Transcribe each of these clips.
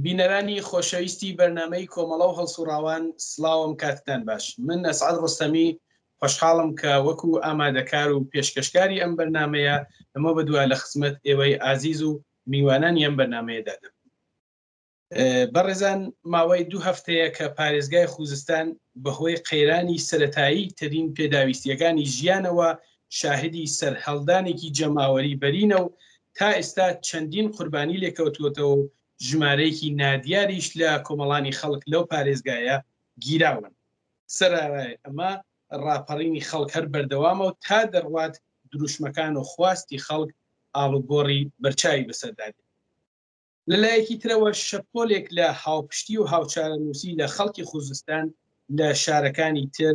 بینەرانی خۆشەویستی بەرنامەی کۆمەڵە و هەڵسوڕاوان سڵاوم کاتتان باش. من ئەسعاد ڕستەمی خۆشحاڵم کە وەکو ئامادەکار و پێشکەشکاری ئەم بەرنمەیە ئەمە بەدووە لە خزمەت ئێوەی ئازیز و میوانانی ئەم بەرنمەیەدادم. بەڕێزان ماوەی 2 هەفتەیە کە پارێزگای خوزستان بەهۆی قەیرانی سەرەتایی ترین پێداویستیەکانی ژیانەوە شاهدی سەرهەڵدانێکی جەماوەری بەرینە و تا ئێستا چەندین قوربانی لێکەوتووەتەوە و ژمارەیەکی نادیاریش لە کۆمەڵانی خەڵک لەو پارێزگایە گیراون. سەرڕای ئەمە ڕاپەڕینی خەڵک هەر بەردەوامە و تا دەڕوات دروشمەکان و خواستی خەڵک ئاڵوگۆڕی بەرچاوی بەسەردادێت. لەلایەکی ترەوە شەپۆلێک لە هاوپشتی و هاوچارەنووسی لە خەڵکی خوزستان لە شارەکانی تر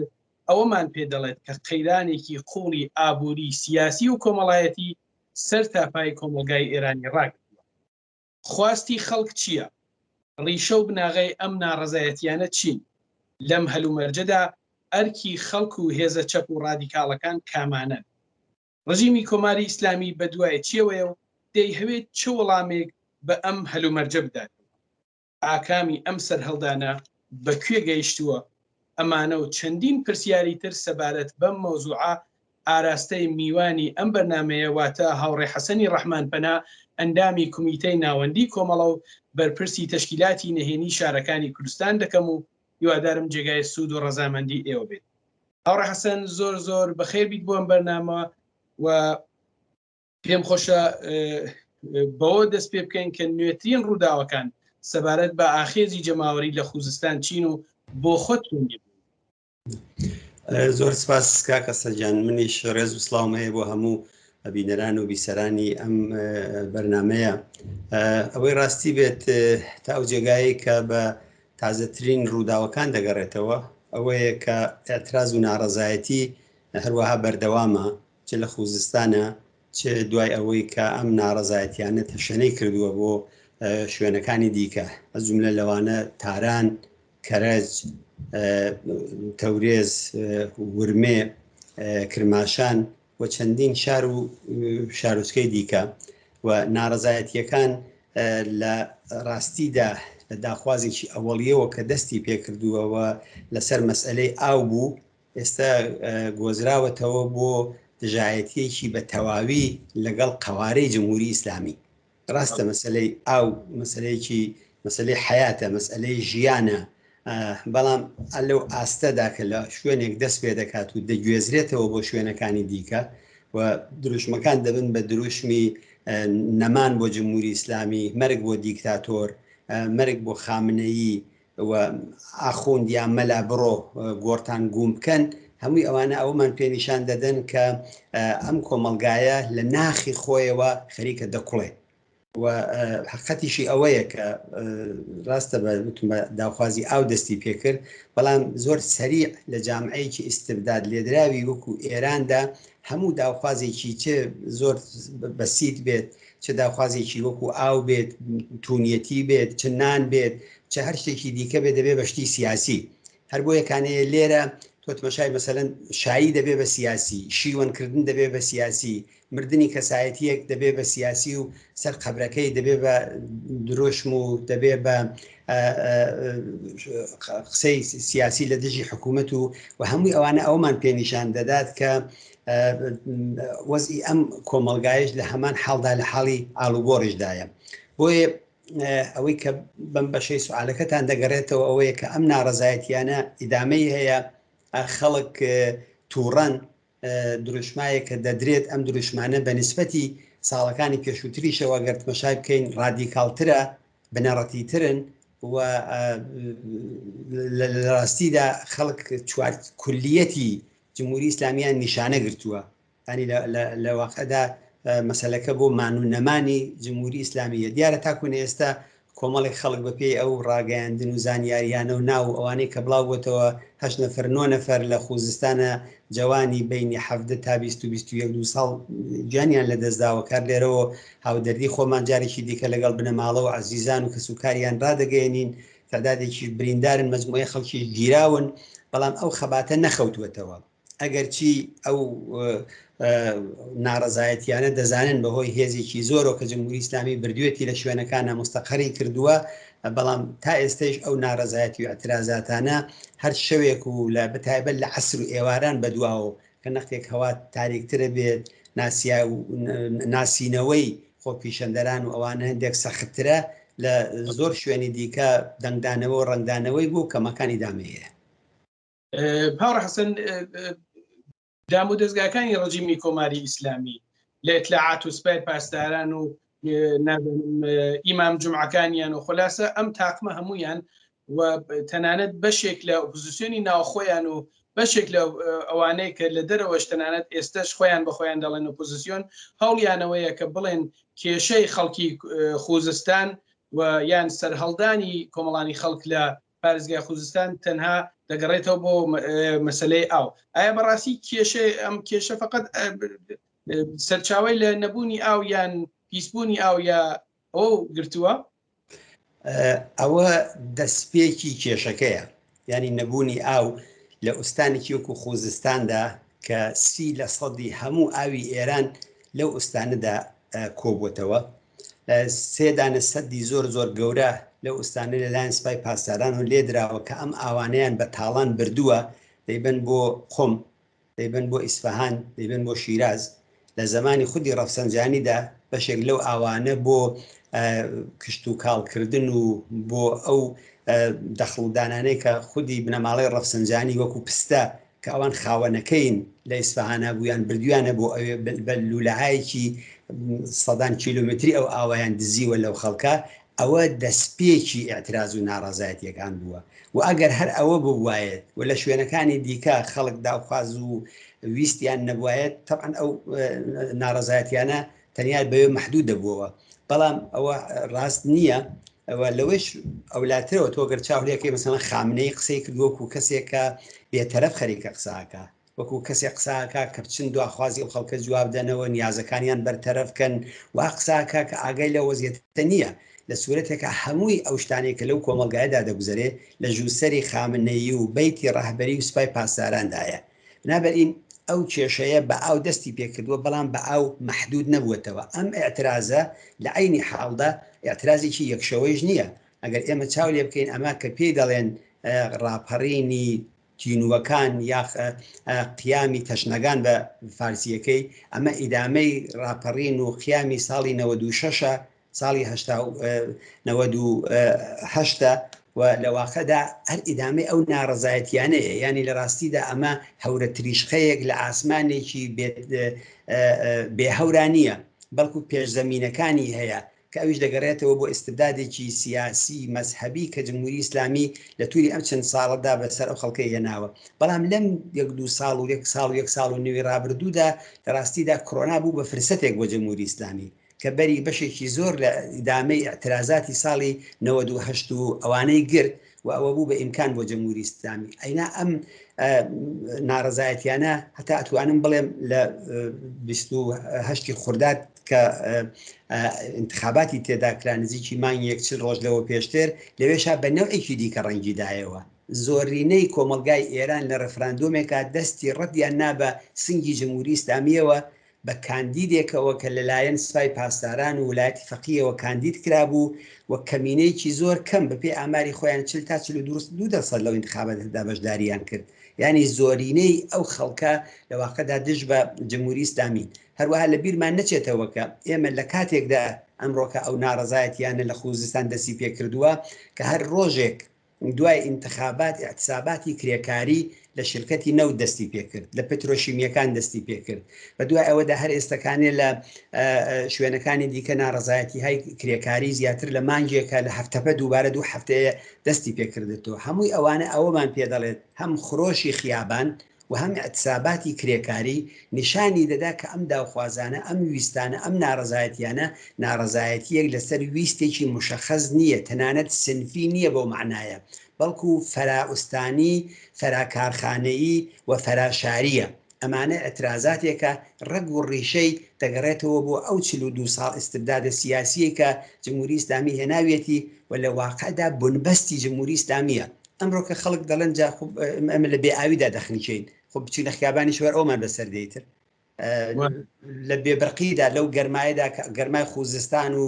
ئەوەمان پێ دەڵێت کە قەیرانێکی قوڵی ئابووری سیاسی و کۆمەڵایەتی سەر تاپای کۆمەلگای ئێرانی ڕاگرتووە. خواستی خەڵک چییە؟ ڕیشە و بناغی ئەم ناڕەزایەتیانە چین؟ لەم هەلومەرجەدا ئەرکی خەڵک و هێزە چەپ و ڕادیکاڵەکان کامانە؟ ڕژیمی کۆماری ئیسلامی بەدوایە چیەوەیە و دەیهەوێت چ وەڵامێک بە ئەم هەلومەرجە بدات؟ ئاکامی ئەم سەرهەڵدانە بەکوێ گەیشتووە؟ ئەمانە و چەندین پرسیاری تر سەبارەت بەم مەوزوعە ئاراستەی میوانی ئەم بەرنمەیە واتە هاوڕێ حەسەنی ڕەحمانپەنا ئەندامی کومیتەی ناوەندی کۆمەڵە و بەرپرسی تەشکیلاتی نهێنی شارەکانی کوردستان دەکەم و هیوادارم جێگای سوود و ڕەزامەندی ئێوە بێت. هاوڕێ حەسەن زۆر بەخێر بیت بۆ ئەم بەرنامە و پێم خۆشە بەوە دەست پێ بکەین کە نوێترین ڕووداوەکان سەبارەت بە ئاخێزی جەماوەری لە خوزستان چین و بۆ خۆتون زۆر سپاس کاکە سەرجان. منیش ڕێز و سڵاوم هەیە بۆ هەموو بینەران و بیسەرانی ئەم بەرنمەیە. ئەوەی ڕاستی بێت تا ئەو جێگایی کە بە تازەترین ڕووداوەکان دەگەڕێتەوە ئەوەیە کە ئێتراز و ناڕەزایەتی هەروەها بەردەوامە چ لە خوزستانە چ دوای ئەوەی کە ئەم ناڕەزایەتیانە تەشەنەی کردووە بۆ شوێنەکانی دیکە، ئە جوملە لەوانە تاران، کەرەج، تەورێز، ورمێ، کرماشان و چەندین شار و شارۆچکەی دیکە. و ناڕەزایەتیەکان لە ڕاستیدا لە داخوازێکی ئەوەڵیەوە کە دەستی پێکردووەوە لەسەر مەسئلەی ئاو بوو، ئێستا گۆزراوەتەوە بۆ دژایەتیەکی بە تەواوی لەگەڵ قەوارەی جمهوری ئیسلامی. ڕاستە مەسئلەی ئاو مەسئلەی حیاتە، مەسئلەی ژیانە، بەڵام لەو ئاستەدا کە لە شوێنێک دەست پێ دەکات و دەگوێزرێتەوە بۆ شوێنەکانی دیکە و دروشمەکان دەبن بە دروشمی نەمان بۆ جمهوری ئیسلامی، مەرگ بۆ دیکتاتۆر، مەرگ بۆ خامنەیی و ئاخوندیان مەلا بڕۆ گۆڕتان گوم بکەن. هەمووی ئەوانە ئەومان پێنیشان دەدەن کە ئەم کۆمەلگایە لە ناخی خۆیەوە خەریکە دەکوڵێ. و حقیقەتیشی ئەوەیە کە ڕاستە بە داوخوازی ئاو دەستی پێکرد، بەڵام زۆر سەریع لە جامعەیەکی ئیستبداد لێدراوی وەکو ئێراندا هەموو داوخوازێکی چه زۆر بەسیت بێت، چه داوخوازێکی وەکو ئاو بێت، تونیەتی بێت، چ نان بێت، چه هەر شتێکی دیکە بێت دەبێ بەشتی سیاسی. هەر بۆ یەکانەیە لێرە تۆ تماشای مەسەلەن شایی دەبێ بە سیاسی، شیوەنکردن دەبێ بە سیاسی، مردنی کەسایەتیەک دەبێ بە سیاسی و سەر قەبرەکەی دەبێ بە درۆشم و دەبێ بە قسەی سیاسی لە دژی حکوومەت و هەمووی ئەوانە ئەومان پێنیشان دەدات کە وەزئی ئەم کۆمەلگایش لە هەمان حاڵدا لە حاڵی ئاڵوگۆڕیشدایە. بۆیە ئەوەی کە بەم بەشەی سوالەکەتان دەگەڕێتەوە ئەوەیە کە ئەم ناڕەزایەتیانە ئیدامەی هەیە، خەڵک تووڕەن، دروشمایە کە دەدرێت ئەم دروشمانە بە نسبەتی ساڵەکانی پێشووتریشەوە گەر تماشای بکەین ڕادیکاڵترە، بنەڕەتیترن و لە ڕاستیدا خەڵک کولیەتی جمهوری ئیسلامیان نیشانە گرتووە. ینی لە واقعدا مەسەلەکە بۆ مان و نەمانی جمهوری ئیسلامیە. دیارە تاکوونە ئێستا کۆمەڵێک خەڵک بەپێی ئەو ڕاگەیاندن و زانیاریانە و ناو ئەوانەی کە بڵاو بۆتەوە 8 نەفەر 9 نەفەر لە خوزستانە جوانی بینی 17 تا 21 ساڵ گیانیان لە دەستداوە کار لێرەوە هاودەردی خۆمان جارێکی دیکە لەگەڵ بنەماڵە و عزیزان و کەسوکاریان ڕدەگەێنین، تعدادێکی بریندارن، مەجموعەی خەڵکی گیراون، بەڵام ئەو خەباتە نەخەوتوێتەوە. ئەگەر چی ئەو ناڕەزایەتیانە دەزانن بەهۆی هێزێکی زۆرەوە کە جمهوری ئیسلامی بردوێتی لە شوێنەکانە مستەقەری کردووە، بەڵام تا ئێستش ئەو ناڕەزایەتی و ئەترازاتانە هەر شەوێک و لە بەتایبەت لە عەسر و ئێواران بەدواوە کە نەختێک هەوا تاریکترە بێت ناسینەوەی خۆپیشەندەران و ئەوانە هەندێک سەختترە لە زۆر شوێنی دیکە دەنگدانەوە و ڕنگدانەوەی بوو کەمەکانی دامەیە. باوەڕ حەسەن، دام و دەستگاکانی ڕەژیمی کۆماری ئیسلامی لە ئیتلاعات و سوپای پاسداران و ئیمام جومعەکانیان و خولاسە ئەم تاقمە هەمویان و تەنانەت بەشێک لە ئۆپۆزیسیۆنی ناوخۆیان و بەشێک لە ئەوانەی کە لە دەرەوەش تەنانەت ئێستش خۆیان بەخۆیان دەڵێن ئۆپۆزیسیۆن هەوڵیانەوەیە کە بڵێن کێشەی خەڵکی خوزستان و یان سەرهەڵدانی کۆمەڵانی خەڵک لە پارێزگای خوزستان تەنها دەگەڕێتەوە بۆ مەسەلەی ئاو. ئایا بەڕاستی ئەم کێشە فقط سەرچاوی لە نەبوونی ئاو یان پیسبوونی ئاو یا ئەو گرتووە؟ ئەوە دەستپێکی کێشەکەیە، ینی نەبوونی ئاو لە ئوستانێکی وەکو خوزستاندا کە 30% هەموو ئاوی ئێران لەو ئوستانەدا کۆبووتەوە. 3 سەدی زۆر زۆر گەورە لە ئوستانە لەلایەن سوپای پاسداران و لێدراوە کە ئەم ئاوانەیان بە تاڵان بردووە، دەیبن بۆ خۆم، دەیبن بۆ ئیسفەهان، دەیبن بۆ شیراز. لە زمانی خودی ڕەفسەنجانیدا بەشێک لەو ئاوانە بۆ کشت و کاڵکردن و بۆ ئەو دەخڵدانانەی کە خودی بنەماڵەی ڕەفسەنجانی وەکو پستە کە ئەوان خاوەنەکەین لە ئیسفەهانە بوویان بردویانە بۆ ئەوێ بە لولەهایەکی 100 کیلومتری ئەو ئاوایان دزیوە لەو خەڵکە. ئەوە دەستپێکی ئاعتراز و ناڕەزایەتیەکان بووە و ئەگەر هەر ئەوە ببوایەت و لە شوێنەکانی دیکە خەڵک داوخواز و ویستیان نەبوایەت تەبعەن ئەو ناڕەزایەتیانە تەنیا بەوێ مەحدوود دەبووەوە. بەڵام ئەوە ڕاست نییە. لەوەش ئەولاترەوە تۆ گەر چاوڵەکەی مەسەڵەن خامنەی قسەی کرد وەکو کەسێکە بێتەرەف خەریکە قساکە، وەکو کەسێک قساکە کە بچن دواخوازی ئەو خەڵکە جواب دەنەوە، نیازەکانیان بەرتەرەفکەن، وا قساکە کە ئاگای لە وەزیەتە نییە لە سوورەتێکە هەمووی ئەو شتانێک کە لەو کۆمەلگایەدا دەگوزارێ لە ژووسەری خامنەیی و بەیتی ڕەهبەری و سوپای پاسدارandایە. بنابەرئین ئەو کێشەیە بە ئاو دەستی پێکردووە، بەڵام بە ئاو مەحدود نەبووەتەوە. ئەم ئێعترازە لە عینی حاڵدا ئێعترازێکی یەکشەوەیش نییە. ئەگەر ئێمە چاو لێ بکەین ئەمە کە پێی دەڵێن ڕاپەڕینی تینوەکان یا قیامی تەشنەگان بە فارسیەکەی، ئەمە ئیدامەی ڕاپەڕین و قیامی ساڵی 96 ساڵی 98 و لە واقعدا هەر ئیدامەی ئەو ناڕەزایەتیانەیە. ینی لە ڕاستیدا ئەمە هەورە تریشخەیەک لە ئاسمانێکی بێهەورانیە، بەڵکو پێشزەمینەکانی هەیە کە ئەویش دەگەڕێتەوە بۆ ئستبدادێکی سیاسی مەزهەبی کە جمهوری ئیسلامی لە تووری ئەم چەند ساڵەدا بەسەر ئەو خەڵکەی هێناوە. بەڵام لەم 1-2 ساڵ و 1 ساڵ و نوێ ڕابردوودا لە ڕاستیدا کۆڕۆنا بوو بە فرسەتێک بۆ جمهوری ئیسلامی کە بەری بەشێکی زۆر لە ئیدامەی ئەعترازاتی ساڵی 98 و ئەوانەی گرت و ئەوە بوو بە ئیمکان بۆ جمهوری ئیسلامی. ئەینا ئەم ناڕەزایەتیانە هەتا ئەتوانم بڵێم لە 28 خورداد کە انتخاباتی تێدا کرا نزیکی مانگی 1 ڕۆژ لەوە پێشتر، لەوێشا بە نەوعێکی دیکە ڕەنگیدایەوە. زۆرینەی کۆمەلگای ئێران لە ڕفراندۆمێکا دەستی ڕەتیان نابە سنگی جمهوری ئیسلامیەوە بە کاندیدێکەوە کە لەلایەن سوپای پاسداران و ویلایەتی فەقیهەوە کاندید کرابوو و کەمینەیەکی زۆر کەم بەپێی ئاماری خۆیان 40 تا 42% لەو انتخاباتدا بەشداریان کرد. ینی زۆرینەی ئەو خەڵکە لە واقعدا دژ بە جمهوری ئیسلامی. هەروەها لە بیرمان نەچێتەوە کە ئێمە لە کاتێکدا ئەمڕۆکە ئەو ناڕەزایەتیانە لە خوزستان دەستی پێ کردووە کە هەر ڕۆژێک دوای انتخابات اعتساباتی کرێکاری لە شرکەتی نەوت دەستی پێکرد، لە پترۆشیمیەکان دەستی پێکرد. بە دوای ئەوەدا هەر ئێستەکانێ لە شوێنەکانی دیکە ناڕەزایەتی های کرێکاری زیاتر لە مانگێکە لە هەفتەپە دووبارە 2 هەفتەیە دەستی پێکردێتەوە. هەمووی ئەوانە ئەوەمان پێ دەڵێت هەم خڕۆشی خیابان و هەم ئەتساباتی کرێکاری نیشانی دەدا کە ئەم داوخوازانە، ئەم ویستانە، ئەم ناڕەزایەتیانە ناڕەزایەتیەک لەسەر ویستێکی مشەخەص نییە، تەنانەت سنفی نییە بۆ معنایە، بەڵکو فەرائوستانی، فەراکارخانەیی و فەراشاریە. ئەمانە ئەترازاتێکە ڕەگ و ڕیشەی دەگەڕێتەوە بۆ ئەو 42 ساڵ استبدادە سیاسیە کە جمهوری ئیسلامی هێناوێتی و لە واقعدا بنبەستی جمهوری ئیسلامیە. ئەمڕۆ کە خەڵک دەڵێن جا ئەمە لە بێئاویدا دەخنیچین، خۆ بچینە خیابانی شوێر ئەومان بەسەر دەیتر. لە بێبرقیدا لەو گەرمایەدا گەرمای خوزستان و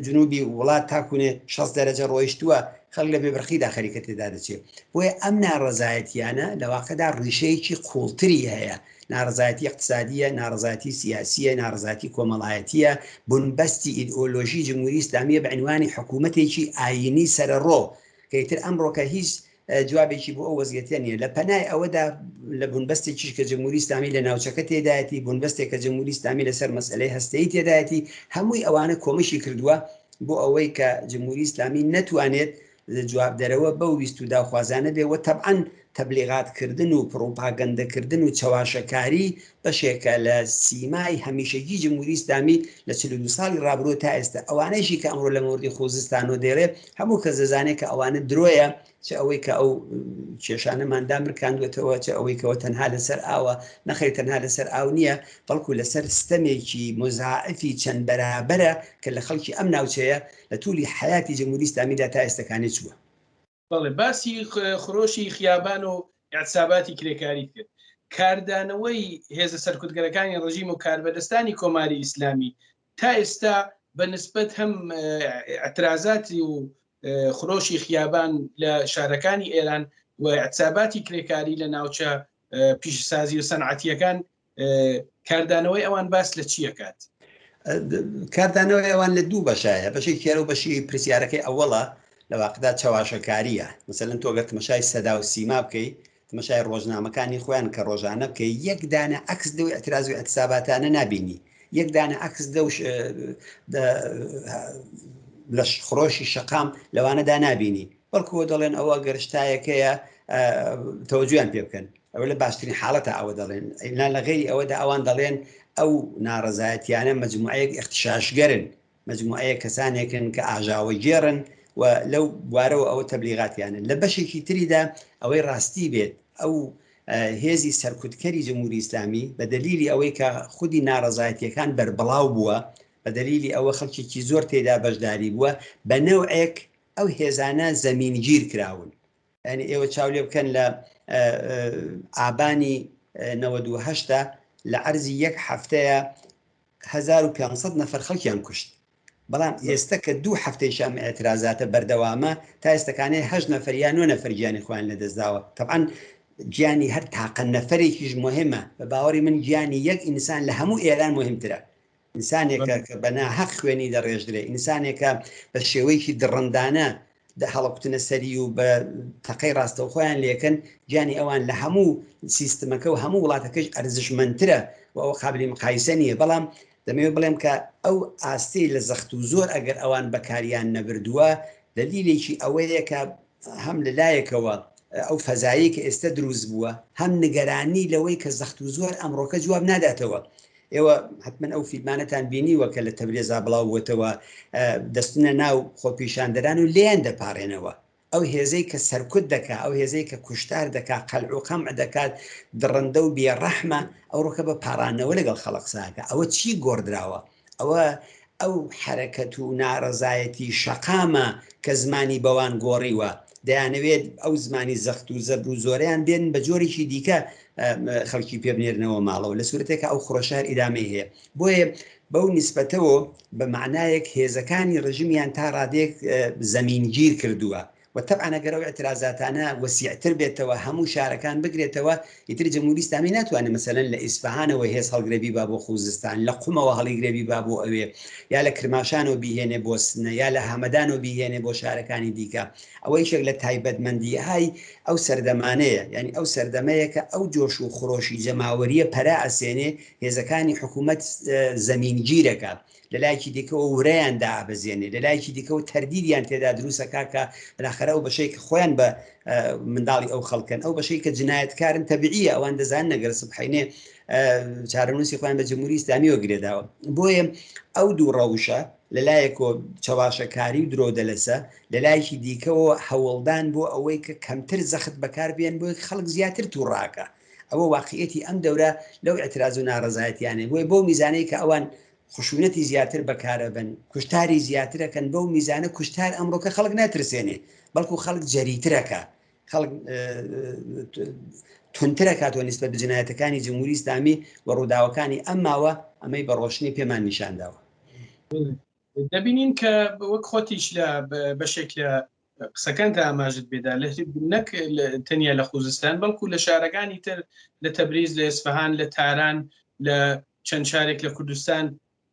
جنوبی وڵات تاکوونێ 6 دەرەجە ڕۆیشتووە خەڵک لە بێبرقیدا خەریکە تێدا دەچێت بۆیە ئەم ناڕەزایەتیانە لە واقعدا ڕیشەیەکی قوڵتری هەیە ناڕزایەتی اقتصادیە ناڕزایەتی سیاسیە ناڕزایەتی کۆمەڵایەتیە بنبەستی ئیدئۆلۆژی جمهوری ئیسلامیە بە عنوانی حکوومەتێکی ئاینی سەرەڕۆ کە ئیتر ئەمڕۆکە هیچ جوابێکی بۆ ئەو وەزیەتە نیە لە پەنای ئەوەدا لە بنبەستێکیش کە جمهوری ئیسلامی لە ناوچەکە تێدایەتی بنبەستێک کە جمهوری ئیسلامی لەسەر مەسئلەی هەستەیی تێدایەتی هەمووی ئەوانە کۆمەشی کردووە بۆ ئەوەی کە جمهوری ئیسلامی نەتوانێت جواب دەرەوە بەو ویست و داخوازانە بێەوە تەبعەن تەبلیغاتکردن و پرۆپاگەندەکردن و چەواشەکاری بەشێکە لە سیمای هەمیشەگی جمهوری ئیسلامی لە 42 ساڵی ڕابردووە تا ئێستا ئەوانەیشی کە ئەمڕۆ لە مەوردی خۆزستان و دێڕێ هەموو کەس دەزانێت کە ئەوانە درۆیە چ ئەوەی کە ئەو کێشانەماندا مرکاندوێتەوە چ ئەوەی کەەوە تەنها لەسەر ئاوە نەخێ تەنها لەسەر ئاو نییە بەڵکو لەسەر ستەمێکی مزاعفی چەند بەرابەرە کە لە خەڵکی ئەم ناوچەیە لە توولی حیاتی جمهوری ئیسلامیدا تا ئێستەکانی چووە. بەڵێ باسی خۆشی خیابان و اعتصاباتی کرێکاری کرد کاردانەوەی هێزە سەرکوتگەرەکانی ڕژیم و کاربەدەستانی کۆماری ئیسلامی تا ئێستا بە نسبەت هەم ئەترازاتی و خۆشی خیابان لە شارەکانی ئێران و اعتصاباتی کرێکاری لە ناوچە پیشسازی و سەنعەتیەکان کاردانەوەی ئەوان باس لە چیەکات؟ کاردانەوەی ئەوان لە دوو بەشایە بەشی کێرە و بەشی پرسیارەکەی ئەوڵە لە واقعدا چاواشەکاریە مثلەن تۆگە تمەشای سەدا و سیما بکەیت تمەشای ڕۆژنامەکانی خۆیان کە ڕۆژانە بکەی یەک دانە عکس دەوی ئەتراز و ئەتساباتانە نبینی یەک دانە عکس لە خۆشی شەقام لەوانەدا نبینی بەڵکو دەڵێن ئەوە گەرشتایەکەیە تەوەجویان پێ بکەن ئەوە لە باشترین حاڵەتە ئەوە دەڵێن لە غێری ئەوەدا ئەوان دەڵێن ئەو ناڕەزایەتیانە مەجموعەیەک اختشاشگەرن مەجموعەیە کەسانێکن کە ئاژاوە گێڕن و لەو بوارەوە ئەوە تەبلیغاتیانە لە بەشێکی تریدا ئەوەی ڕاستی بێت ئەو هێزی سەرکوتکەری جمهوری ئیسلامی بە دلیلی ئەوەی کە خودی ناڕەزایەتیەکان بەربڵاو بووە بە دلیلی ئەوە خەڵکێکی زۆر تێدا بەشداری بووە بە نەوعێک ئەو هێزانە زەمینگیر کراون ینی ئێوە چاو لێ بکەن لە ئابانی 98 لە عەرزی یەک هەفتەیە 1500 نەفەر خەڵکیان کوشت بەڵام ئێستا کە 2 هەفتەیشان ئێترازاتە بەردەوامە تا ئێستەکانەی 8 نەفەر یان 9 نەفەر گیانی خۆیان لەدەستداوە طبعاً گیانی هەر تاقە نەفەرێکیش مهمە بە باوەڕی من گیانی یەک ئینسان لە هەموو ئێران مهمترە ئینسانێکە کە بە ناحەق خوێنی دەڕێژدرێ ئینسانێکە بە شێوەیەکی دڕندانە هەڵەکوتنە سەری و بە تەقەی ڕاستەوخۆیان لێکن گیانی ئەوان لە هەموو سیستمەکە و هەموو وڵاتەکەش ئەرزشمەندترە و ئەوە قابلی مقایسە نییە بەڵام دەمەوێت بڵێم کە ئەو ئاستی لە زەخت و زۆر ئەگەر ئەوان بەکاریان نەبردووە دلیلێکی ئەوەیە کە هەم لەلایەکەوە ئەو فەزایی کە ئێستا دروست بووە هەم نیگەرانی لەوەی کە زەخت و زۆر ئەمڕۆکە جواب ناداتەوە ئێوە حتمما ئەو فیلمانەتان بینیوە کە لە تەبرێزا بڵاو بووتەوە دەستونە ناو خۆپیشاندەران و لێیان دەپارێنەوە ئەو هێزەی کە سەرکوت دەکات ئەو هێزەی کە کوشتار دەکات قەلع و قەمع دەکات دڕندە و بێڕەحمە ئەو ڕۆکە بە پارانەوە لەگەڵ خەڵق ساکە ئەوە چی گۆڕدراوە ئەوە ئەو حرەکەت و ناڕەزایەتی شەقامە کە زمانی بەوان گۆڕیوە دەیانەوێت ئەو زمانی زەخت و زەبر و زۆریان بێن بە جۆرێکی دیکە خەڵکی پێبنێرنەوە ماڵەوە لە سوورەتێکە ئەو خۆشار ئیدامەی هەیە بۆیە بەو نیسبەتەوە بە معنایەک هێزەکانی ڕژیمیان تا ڕادێک زەمینگیر کردووە و طبعا ئەگەر ئەو ئەترازاتانە وەسیعتر بێتەوە هەموو شارەکان بگرێتەوە ئیتر جمهوری ئیسلامی ناتوانێت مەسەلەن لە ئیسفەهانەوە هێز هەڵگرێبی با بۆ خوزستان لە قومەوە هەڵیگرێبی با بۆ ئەوێ یا لە کرماشانەوە بیهێنێ بۆ سنە یا لە هەمەدانەوە بیهێنێ بۆ شارەکانی دیکە ئەوە یەکێک لە تایبەتمەندیهای ئەو سەردەمانەیە ینی ئەو سەردەمەیە کە ئەو جۆش و خۆشی جەماوەریە پەرا ئەسێنێ هێزەکانی حکوومەت زەمینگیرەکە لە لایەکی دیکەەوە ورەیان دابەزێنێ لە لایەکی دیکەەوە تەردیدیان تێدا دروستەکە کە بالاخره ئەو بەشەی کە خۆیان بە منداڵی ئەو خەڵکن ئەو بەشەی کە جنایەتکارن تەبیعیە ئەوان دەزان نەگەر سبحەینێ چارەنووسی خۆیان بە جمهوری ئیسلامی وەگرێداوە بۆیە ئەو دوو ڕەوشە لەلایەکەوە چاواشەکاری و درۆ دەلەسە لە لایەکی دیکەەوە هەوڵدان بۆ ئەوەی کە کەمتر زەخت بەکاربێن بۆی خەڵک زیاتر تووڕاکە ئەوە واقعیەتی ئەم دەورە لەو ئەتراز و ناڕەزایەتیانێ بۆی بۆ میزانەی کە ئەوان خشونەتی زیاتر بەکارە بن کوشتاری زیاترەکەن بەو میزانە کوشتار ئەمڕۆکە خەڵک ناترسێنێ بەڵکو خەڵک جەریترەکە خەڵک تونترە کاتوە نسبەت بە جنایەتەکانی جمهوری ئیسلامی و ڕووداوەکانی ئەماوە ئەمەی بە ڕۆشنی پێمان نیشانداوە. دەبینین کە وەک خۆتیش لە بەشێک لە قسەکان تا ئاماژت بێدا نەک تەنیا لە خوزستان بەڵکو لە شارەکانی تر لە تەبریز لە ئێسفەهان لە تاران لە چەند شارێک لە کوردستان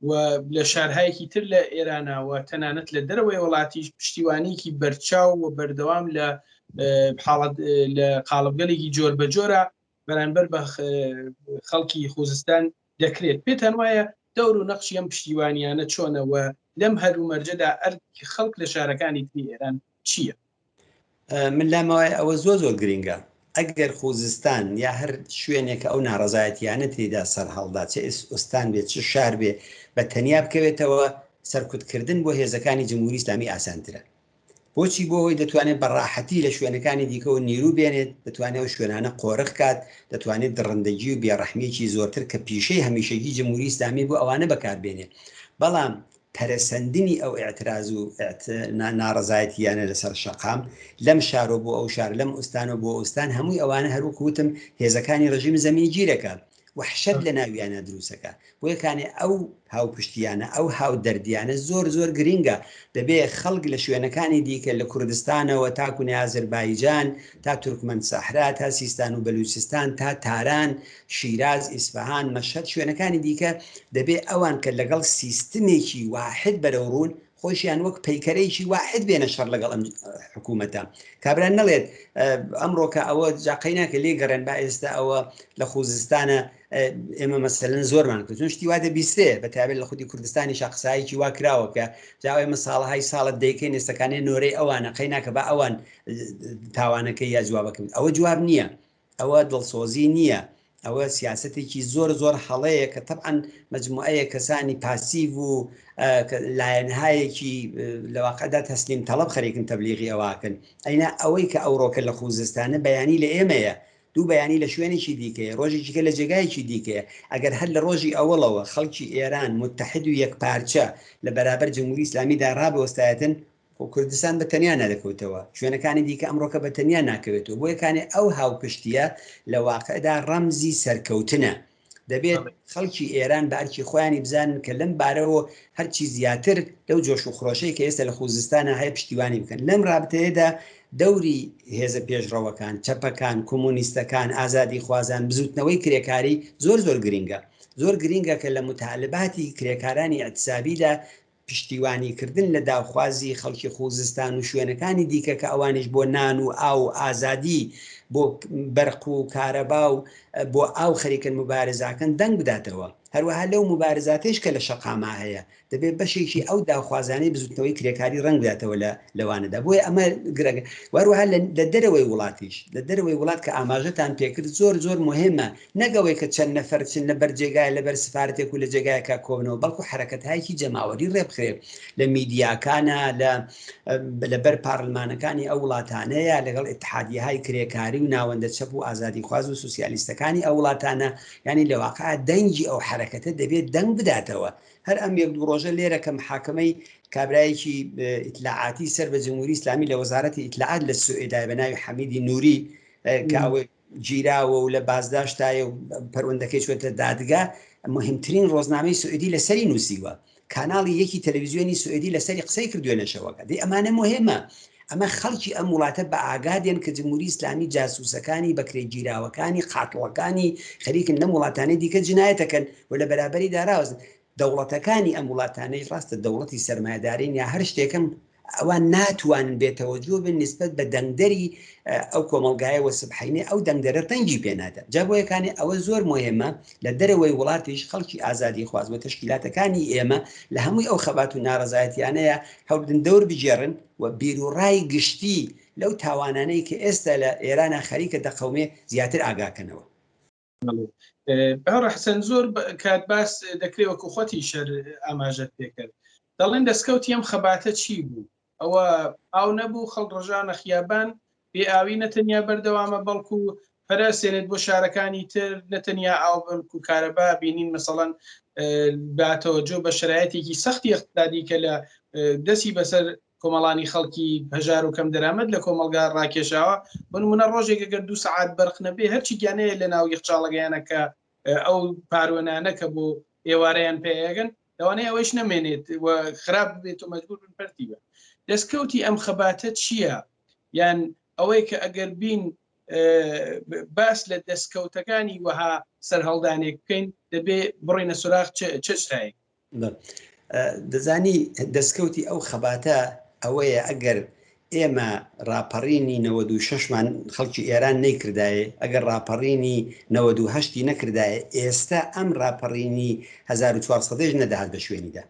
و لە شارهایەکی تر لە ئێرانەوە تەنانەت لە دەرەوەی وڵاتیش پشتیوانیکی بەرچاو و بەردەوام لە قاڵبگەلێکی جۆر بە جۆرە بەرامبەر بە خەڵکی خوزستان دەکرێت. پێتان وایە دەور و نەخشی ئەم پشتیوانیانە چۆنەوە لەم هەرومەرجەدا ئەرکی خەڵک لە شارەکانی تری ئێران چییە؟ من لامەوەی ئەوە زۆر گرنگە. ئەگەر خوزستان یا هەر شوێنێک ئەو ناڕەزایەتیانە تێدا سەر هەڵدا چه ئوستان بێت چ شار بێ بە تەنیا بکەوێتەوە سەرکوتکردن بۆ هێزەکانی جمهوری ئیسلامی ئاسانترە. بۆچی بۆ هۆی دەتوانێت بەڕاحەتی لە شوێنەکانی دیکەەوە نیرو بێنێت، دەتوانێت شوێنانە قۆرق کات، دەتوانێت دڕندەگی و بێڕەحمیەکی زۆرتر کە پیشەی هەمیشەگی جمهوری ئیسلامی بۆ ئەوانە بەکاربێنێت. بەڵام پەرەسەندنی ئەو ئێعتراز و ناڕەزایەتیانە لەسەر شەقام لەم شارۆ بۆ ئەو شار لەم ئوستانە بۆ ئوستان هەمووی ئەوانە هەروکوتم هێزەکانی ڕژیم زەمینی گیرەکە وحشت لە ناویانە دروستەکە. بۆ یەکانێ ئەو هاوپشتیانە ئەو هاو دەردیانە زۆر گرینگە. دەبێ خەڵک لە شوێنەکانی دیکە لە کوردستانەوە تاکوونی ئازەربایجان تا تورکمەن سەحرا تا سیستان و بەلوچستان تا تاران شیراز ئیسفەهان مەشهەد شوێنەکانی دیکە دەبێ ئەوان کە لەگەڵ سیستمێکی واحد بەرەوڕون خۆشیان وەک پەیکەرەیەکی واحد بێنە شەڕ لەگەڵ ئەم حکوومەتە. کابران نەڵێت ئەمڕۆکە ئەوە جاقیناکە لێ گەڕێن با ئێستا ئەوە لە خوزستانە ئێمە مەسەلەن زۆرمان کرد چون شتی وا دەبیستێ بەتابێت لە خودی کوردستانی قسایکی وا کراوە کە جاوای مەساڵەهای ساڵت دەیکەین ئێستەکانی نۆرەی ئەوانە قەیناکە بە ئەوان تاوانەکەی یا جوابەکەن. ئەوە جواب نییە، ئەوە دڵسۆزی نییە، ئەوە سیاسەتێکی زۆر هەڵەیە کە تەبعاً مەجموعەیە کەسانی پاسیڤ و لایەنهایەکی لەواقعدا تەسلیم تەڵەب خەریکن تەبلیغی ئەواکەن. ئەینا ئەوەی کە ئەوڕۆکە لە خوزستانە بەیانی لە ئێمەیە، دوو بەیانی لە شوێنێکی دیکەیە، ڕۆژێکیکە لە جێگایەکی دیکەیە. ئەگەر هەر لە ڕۆژی ئەوڵەوە خەڵکی ئێران متحد و یەکپارچە لە بەرابەر جمهوری ئیسلامیدا ڕابوەستایەتن کوردستان بە تەنیا نەدەکەوتەوە، شوێنەکانی دیکە ئەمڕۆکە بە تەنیا ناکەوێتەوە. بۆ یەکانێ ئەو هاوپشتیە لە واقعدا ڕەمزی سەرکەوتنە. دەبێت خەڵکی ئێران بە ئەرکی خۆیانی بزانن کە لەم بارەوە هەرچی زیاتر لەو جۆش و خڕۆشەی کە ئێستا لە خوزستانە هەیە پشتیوانی بکەن. لەم رابطەیەدا دەوری هێزە پێشڕەوەکان، چەپەکان، کۆمۆنیستەکان، ئازادی خوازان، بزوتنەوەی کرێکاری زۆر گرینگە. زۆر گرینگە کە لە متعالباتی کرێکارانی ئەتسابیدا پشتیوانیکردن لە داوخوازی خەڵکی خوزستان و شوێنەکانی دیکە کە ئەوانش بۆ نان و ئاو ئازادی بۆ بەرق و کارەبا و بۆ ئاو خەریکن مبارزاکەن دەنگ بداتەوە. هەروەها لەو مبارزاتش کە لە شەقاما هەیە دەبێت بەشێکی ئەو داوخوازانەی بزوتنەوەی کرێکاری ڕنگ بداتەوە لەوانەدا. بۆیە ئەمە گرەگە وەروەها لە دەرەوەی وڵاتیش لە دەرەوەی وڵات کە ئاماژەتان پێکرد زۆر مهمە، نەگەوەی کە چەند نەفەر چن لە بەر جێگای لەبەر سفارەتێک و لە جێگایەکە کۆبنەوە، بەڵکو حرەکەتایەکی جەماوەری ڕێبخرێ لە میدیاکانە لەبەر پارلمانەکانی ئەو وڵاتانەیە لەگەڵ ئیتحادیەهای کرێکاری و ناوەندە چەپ و ئازادی خواز و سوسیالیستەکانی ئەو وڵاتانە، ینی لە واقع دەنگی ئەو حرەکەتە دەبێت دەنگ بداتەوە. هەر ئەم یەک دوو ڕۆژە لێرە کە محاکمەی کابرایەکی ئیتلاعاتی سەر بە جمهوری ئیسلامی لە وەزارەتی ئیتلاعات لە سوئێدای بە ناوی حەمیدی نووری کە ئەوە گیراوە و لە بازداشتایە و پەروەندەکەی چوێتە دادگا، مهمترین ڕۆژنامەی سوئێدی لەسەری نووسیوە، کاناڵی یەکی تەلەڤیزیۆنی سوئێدی لەسەری قسەی کردوێنەشەوەکە. دەی ئەمانە مهمە. ئەمە خەڵکی ئەم وڵاتە بە ئاگادێن کە جمهوری ئیسلامی جاسووسەکانی بەکرێگیراوەکانی قاتڵەکانی خەریکن لەم وڵاتانەی دیکە جنایەتەکەن و لە بەرابەری داراوزن. دەوڵەتەکانی ئەم وڵاتانەی ڕاستە دەوڵەتی سەرمایه‌دارین یا هەر شتێکم ئەوان ناتوانن بێتەوەجۆ بن نسبەت بە دەنگدەری ئەو کۆمەلگایەوە سبحینێ ئەو دەنگدەرە تەنگی پێنادە. جا بۆ یەکانی ئەوە زۆر مهمە لە دەرەوەی وڵاتیش خەڵکی ئازادی خواز و تەشکیلاتەکانی ئێمە لە هەمووی ئەو خەبات و ناڕەزایەتیانەیە هەوڵدن دەور بجێڕن و بیرروڕای گشتی لەو تاوانانەی کە ئێستا لە ئێرانە خەریکە دەقەومێ زیاتر ئاگاکەنەوە. بەڕە حسەن زۆر کات باس دەکرێت وەکو خۆتی شەر ئاماژەت پێکرد. دەڵێن دەستکەوتی ئەم خەباتە چی بوو؟ ئەوە ئاو نەبوو خەڵ ڕژانە خیابان بێ ئاوی نەتەنیا بەردەوامە بەڵکو پەرەسێنێت بۆ شارەکانی تر نەتەنیا ئاو بڵکو کارەبا بینین مەسەڵەن باتەوەجۆ بە شرایەتێکی سەختی اقتصادی کە لە دەستی بەسەر کۆمەڵانی خەڵکی هەژار و کەم دەرامەت لە کۆمەلگا ڕاکێشاوە بنمونە ڕۆژێک ئەگەر 2 ساعات بەرق نەبێ هەرچی گیانەیە لە ناو یەخچالەکەیانەکە ئەو پارۆنانە کە بۆ ئێوارەیان پێیەگەن لەوانەیە ئەوەش نەمێنێت و خراپ بێت و مەجبور بن پەرتیبە. دەستکەوتی ئەم خەباتە چییە؟ یان ئەوەی کە ئەگەر بین باس لە دەستکەوتەکانی وەها سەرهەڵدانێک بکەین دەبێ بڕینە سوراخ چ شتایەک؟ دەزانی دەستکەوتی ئەو خەباتە ئەوەیە ئەگەر ئێمە ڕاپەڕینی 96مان خەڵکی ئێران نەیکردایە، ئەگەر ڕاپەڕینی 98 نەکردایە ئێستا ئەم ڕاپەڕینی 1400 نەداهات بە شوێنیدا.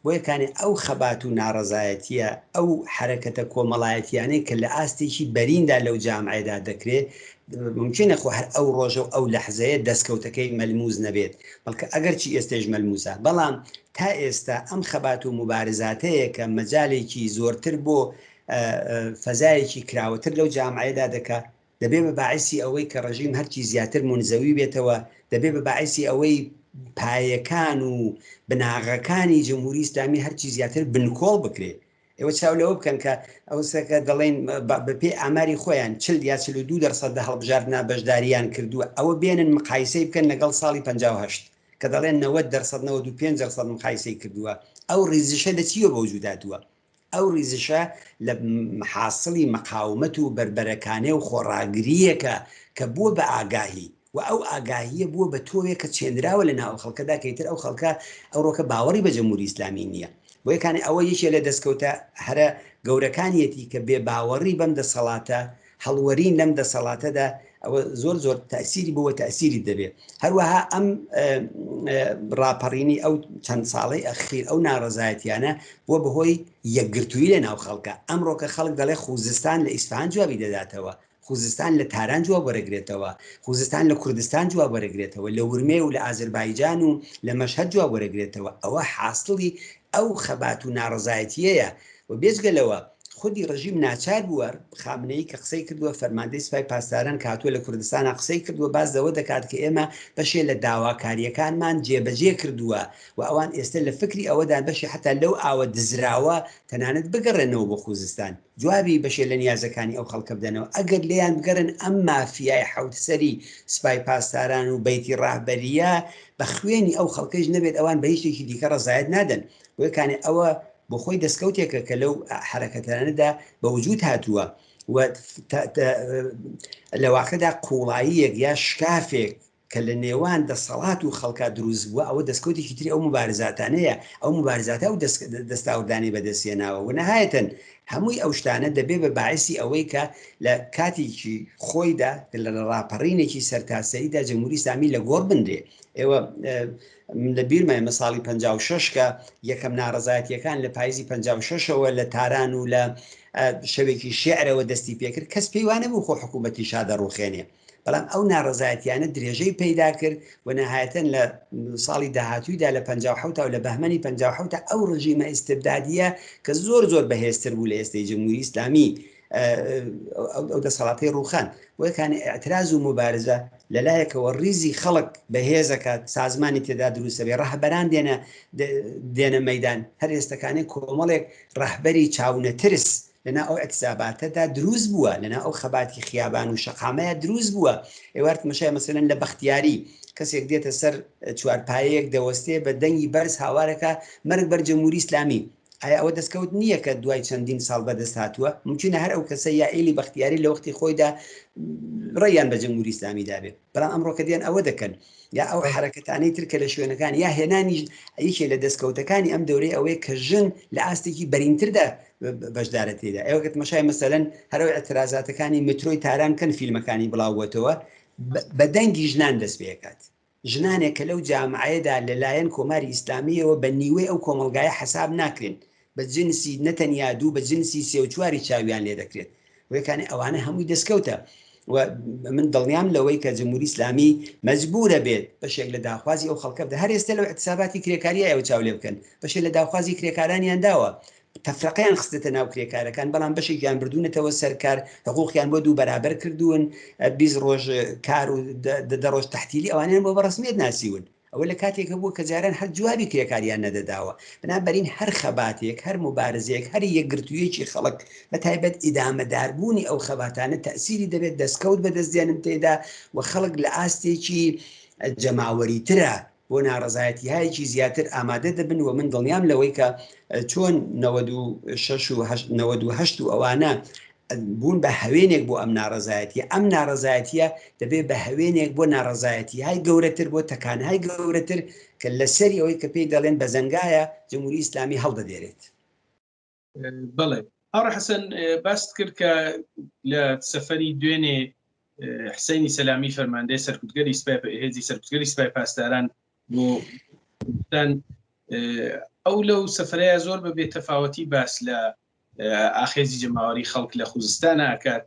بۆ یەکانێ ئەو خەبات و ناڕەزایەتیە ئەو حرەکەتە کۆمەڵایەتیانەی کە لە ئاستێکی بەریندا لەو جامعەدا دەکرێت ممکنە خۆ هەر ئەو ڕۆژە و ئەو لەحزەیە دەستکەوتەکەی مەلموز نەبێت، بەڵکە ئەگەرچی ئێستێژ مەلموسە، بەڵام تا ئێستا ئەم خەبات و مبارزاتەیە کە مەجالێکی زۆرتر بۆ فەزایەکی کراوەتر لەو جامعەیەدا دەکات، دەبێ بە باعثی ئەوەی کە ڕژیم هەرچی زیاتر منزەوی بێتەوە، دەبێ بە باعثی ئەوەی پایەکان و بناغەکانی جمهوری ئیسلامی هەرچی زیاتر بنکۆڵ بکرێت. ئێوە چاو لەوە بکەن کە ئەوسەکە دەڵێن بەپێ ئاماری خۆیان 40 یا 42% هەڵبژاردنا بەشداریان کردووە، ئەوە بێنن مقایسەی بکەن لەگەڵ ساڵی 58 کە دەڵێن 90% مقایسەی کردووە. ئەو ڕیزشە لە چیوە بە وجود هاتووە؟ ئەو ریزشە لە حاصلی مقاومەت و بربەرەکانێ و خۆڕاگریەکە کە بووە بە ئاگاهی و ئەو ئاگاهیە بووە بە تۆوێک کە چێنراوە لە ناو خەڵکەدا کەیتر ئەو خەڵکە ئەو ڕۆکە باوەڕی بە جمهوری ئیسلامی نییە. بۆ یەکانی ئەوە یەکێ لە دەستکەوتە هەرە گەورەکانیەتی کە بێ باوەڕی بەم دەسەڵاتە هەڵوەرین لەم دەسەڵاتەدا ئەوە زۆر تەسیری بووە تەسیری دەبێت. هەروەها ئەم ڕاپەڕینی ئەو چەند ساڵەی ئەخیر ئەو ناڕەزایەتیانە بووە بەهۆی یەکگرتووی لە ناو خەڵکە. ئەمڕۆکە خەڵک دەڵێ خوزستان لە ئیسفان جوابی دەداتەوە، خوزستان لە تاران جواب وەرەگرێتەوە، خوزستان لە کوردستان جواب وەرەگرێتەوە، لە ورمێ و لە ئازربایجان و لە مەشهەد جواب وەرەگرێتەوە. ئەوە حاصلی ئەو خەبات و ناڕەزایەتیەیە و بێجگەلەوە خودی ڕژیم ناچار بووە. خامنەی کە قسەی کردووە، فەرماندەی سوپای پاسداران کاتووە لە کوردستانە قسەی کردووە، باز دەوە دەکات کە ئێمە بەشێ لە داواکاریەکانمان جێبەجێ کردووە و ئەوان ئێستا لە فکری ئەوەدان بەشی حتا لەو ئاوە دزراوە تەنانەت بگەڕێنەوە بۆ خوزستان، جوابی بەشێ لە نیازەکانی ئەو خەڵکە بدەنەوە. ئەگەر لێیان بگەڕن ئەم مافیای حەوتسەری سوپای پاسداران و بەیتی ڕاهبەریە بە خوێنی ئەو خەڵکەش نەبێت، ئەوان بە هیچ شتێکی دیکە ڕەزایەت نادەن. بۆ یەکانێ ئەوە بۆ خۆی دەستکەوتێکە کە لەو حرەکەتانەدا بە وجود هاتووە و لە واقعدا قوڵاییەک یا شکافێک کە لە نێوان دەسەڵات و خەڵکا دروست بووە، ئەوە دەستکەوتێکی تری ئەو مبارزاتانەیە، ئەو مبارزاتە و دەستاوردانی بەدەستێناوە و نەهایەتەن هەمووی ئەو شتانە دەبێ بە باعثی ئەوەی کە لە کاتێکی خۆیدا لە ڕاپەڕینێکی سەرتاسەریدا جمهوری ئیسلامی لە گۆڕ بندێ. ئێوە لە بیرمایە مەساڵی 56 کە یەکەم ناڕەزایەتیەکان لە پاییزی 56ەوە لە تاران و لە شەوێکی شێعرەوە دەستی پێکرد، کەس پێی وانە بوو خۆ حکوومەتی شا دەڕوخێنێ، بەڵام ئەو ناڕەزایەتیانە درێژەی پەیدا کرد و نەهایەتەن لە ساڵی داهاتوویدا لە 57 و لە بەهمەنی 57 ئەو ڕژیمە ئیستبدادیە کە زۆر بەهێزتر بوو لە ئێستای جمهوری ئیسلامی ئەو دەسەڵاتی ڕوخان بۆ یەکانی ئەعتراز و مبارزە لەلایەکەوە ریزی خەڵک بەهێزەکات، سازمانی تێدا دروستە بێ، ڕەهبەران دێنە مەیدان. هەر ئێستەکانی کۆمەڵێک ڕەهبەری چاونەترس لەنا ئەو ئەکساباتەدا دروست بووە، لەنا ئەو خەباتی خیابان و شەقامەیە دروست بووە. ئێوارت مەشای مەسەلەن لە بەختیاری کەسێک دێتە سەر چوارپایەیەک دەوەستێ بە دەنگی بەرز هاوارەکە مەرگ بەر جمهوری ئیسلامی. ئایا ئەوە دەستکەوت نییە کە دوای چەندین ساڵ بەدەست هاتووە؟ ممکنە هەر ئەو کەسە یا ئێلی بەختیاری لە وەختی خۆیدا ڕێیان بە جمهوری ئیسلامی دابێت، بەڵام ئەمڕۆکە دیان ئەوە دەکەن یا ئەو حرەکەتانەی ترکە لە شوێنەکان یا هێنانی یەکێ لە دەستکەوتەکانی ئەم دەورەی ئەوەیە کە ژن لە ئاستێکی بەرینتردا بەشدارە تێدا. ئێوەکەت مەشای مەسەلەن هەرەوەی ئەترازاتەکانی مترۆی تاران کەن فیلمەکانی بڵاوبووەتەوە بە دەنگی ژنان دەست پێکات، ژنانێک کە لەو جامعەیەدا لەلایەن کۆماری ئیسلامیەوە بە نیوەی ئەو کۆمەلگایە حساب ناکرێن، بە جنسی نەتەنیا دوو بە جنسی سێ و چواری چاویان لێ دەکرێت. وەکانی ئەوانە هەمووی دەستکەوتە و من دڵنیام لەوەی کە جمهوری ئیسلامی مەجبورە بێت بەشێک لە داخوازی ئەو خەڵکە بدە. هەر ئێستا لەو اعتساباتی کرێکاریە ئەوە چاو لێ بکەن، بەشێک لە داخوازی کرێکارانیان داوە، تەفرەقەیان خستێتە ناو کرێکارەکان، بەڵام بەشێکیان بردوونەتەوە سەرکار، حقوقیان بۆ دوو بەرابەر کردوون، 20 ڕۆژ کار و 10 ڕۆژ تەحتیلی ئەوانیان بۆ بەڕسمیت ناسیون. ئەوە لە کاتێکە بوو کە جاران هەر جوابی کرێکاریان نەدەداوە. بنابەرین هەر خەباتێک هەر مبارزەیەک هەر یەکگرتوویەکی خەڵک بە تایبەت ئیدامەداربوونی ئەو خەباتانە تەسیری دەبێت دەستکەوت بەدەستێنم تێدا و خەڵک لە ئاستێکی جەماوەریترە بۆ ناڕزایەتیهایەکی زیاتر ئامادە دەبن و من دڵنیام لەوەی کە چۆن 96 و ئەوانە بوون بە هەوێنێک بۆ ئەم ناڕزایەتیە ئەم ناڕزایەتیە دەبێت بە هەوێنێک بۆ ناڕزایەتیهای گەورەتر بۆ تەکانهای گەورەتر کە لەسەری ئەوەی کە پێی دەڵێن بە زەنگایە جمهوری ئیسلامی هەڵدەدێرێت. بڵێ هەڕە حەسەن باست کرد کە لە سەفەری دوێنێ حسینی سەلامی فەرماندەی سەرکوتگەری هێزی سەرکوتگەری سوپای پاسداران بۆ ئەو لەو سەفرەیە زۆر بە بێتەفاوەتی باس لە ئاخێزی جەماوەری خەڵک لە خوزستانە ئاکات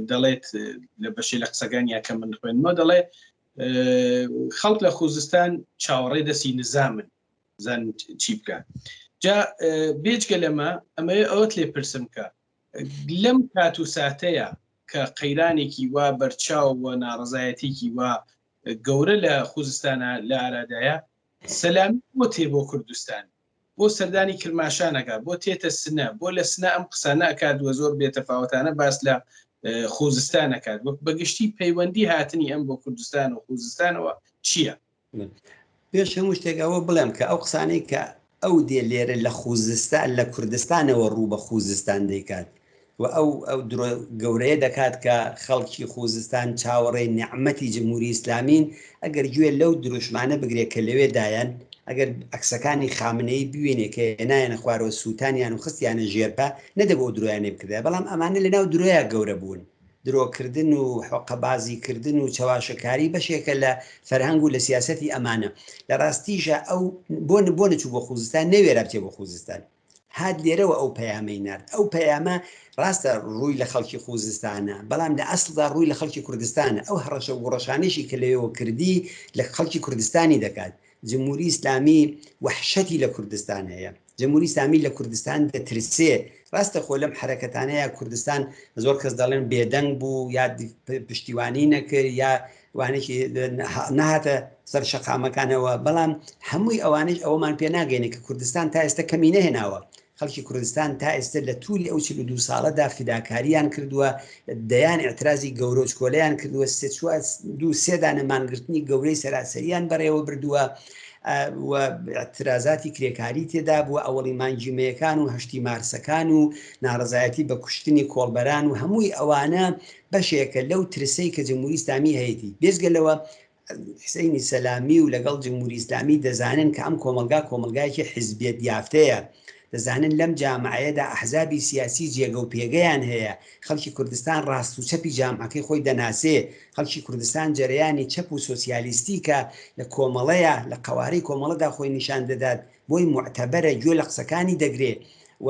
دەڵێت لە بەشێ لە قسەکانیا کە من خوێنمە دەڵێ خەڵک لە خوزستان چاوەڕێ دەستی نظامن زان چی بکە. جا بێجگە لەمە ئەمەیە ئەوەت لێ پرسم کە لەم کات و ساتەیە کە قەیرانێکی وا بەرچاو و ناڕزایەتێکی وا گەورە لە خوزستانە لە ئارادایە سەلامی بۆ تێ بۆ کوردستان بۆ سەردانی کرماشانەکە بۆ تێتە سنە بۆ لە سنە ئەم قسانە ئەکات وە زۆر بێتەفاوەتانە باس لە خوزستانەکات وەک بەگشتی پەیوەندی هاتنی ئەم بۆ کوردستان و خوزستانەوە چییە؟ پێش هەموو شتێک ئەوە بڵێم کە ئەو قسانەی کە ئەو دێ لێرە لە خوزستان لە کوردستانەوە ڕوو بە خوزستان دەیکات و ئەو درۆ گەورەیە دەکات کە خەڵکی خوزستان چاوەڕێی نیعمەتی جمهوری ئیسلامین ئەگەر گوێ لەو دروشمانە بگرێت کە لەوێدایان ئەگەر عکسەکانی خامنەی بوێنێ کە نایەنە خوارەوە سووتانیان و خستیانە ژێرپە نەدەبەوە درۆیانێ بکرێ بەڵام ئەمانە لەناو درۆیە گەورە بوون درۆکردن و حۆقەبازیکردن و چاواشەکاری بەشێکە لە فەرهەنگ و لە سیاسەتی ئەمانە لە ڕاستیژە ئەو بۆ نەچوو بۆ خوزستان نەوێرا بچێ بۆ خوزستان هات لێرەوە ئەو پەیامەی نرد ئەو پەیامە ڕاستە ڕووی لە خەڵکی خوزستانە بەڵام لە ئەسڵدا ڕووی لە خەڵکی کوردستانە ئەو هەڕەشە و گوڕەشانێکی کە لەوێەوە کردی لە خەڵکی کوردستانی دەکات جمهوری ئیسلامی وحشەتی لە کوردستان هەیە جمهوری ئیسلامی لە کوردستان دەترسێ ڕاستە خۆ لەم حرەکەتانەیە کوردستان زۆر کەس دەڵێن بێدەنگ بوو یا پشتیوانی نەکرد یا وانێکی نهاتە سەر شەقامەکانەوە بەڵام هەمووی ئەوانش ئەوەمان پێ ناگەینێ کە کوردستان تا ئێستا کەمی نەهێناوە خەڵکی کوردستان تا ئێستا لە تووری ئەو 42 ساڵەدا فیداکاریان کردووە دەیان ئەترازی گەورۆچ کۆلەیان کردووە سێ دانەمانگرتنی گەورەی سەراسەریان بەڕێوە بردووە و اعترازاتی کرێکاری تێدا بووە ئەوەڵی مانجیمەیەکان و هەشتی مارسەکان و ناڕزایەتی بە کوشتنی کۆڵبەران و هەمووی ئەوانە بەشێکە لەو ترسەی کە جمهوری ئیسلامی هەیەی بێزگەلەوە حسینی سەلامی و لەگەڵ جمهوری ئیسلامی دەزانن کە ئەم کۆمەلگایەکی حیزبیەت یافتەیە دەزانن لەم جامعەیەدا ئەحزابی سیاسی جێگە و پێگەیان هەیە خەڵکی کوردستان ڕاست و چەپی جامعەکەی خۆی دەناسێ خەڵکی کوردستان جەرەیانی چەپ و سۆسیالیستی کە لە کۆمەڵەیە لە قەوارەی کۆمەڵەدا خۆی نیشان دەدات بۆی معتەبەرە گوێ لە قسەکانی دەگرێت و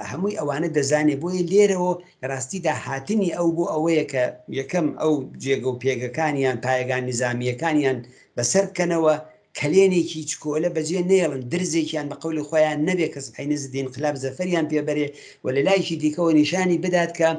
هەمووی ئەوانە دەزانێت بۆیە لێرەوە ڕاستیدا هاتنی ئەو بۆ ئەوەیە کە یەکەم ئەو جێگە و پێگەکانیان پایەگان نظامیەکانیان بەسەر بکەنەوە کەلێنێکی چکۆلە بەجێ نێڵن درزێکیان بە قەولی خۆیان نەبێت کەس حینزدین انقلاب زەفەریان پێبەرێ و لە لایشی دیکەەوە نیشانی بدات کە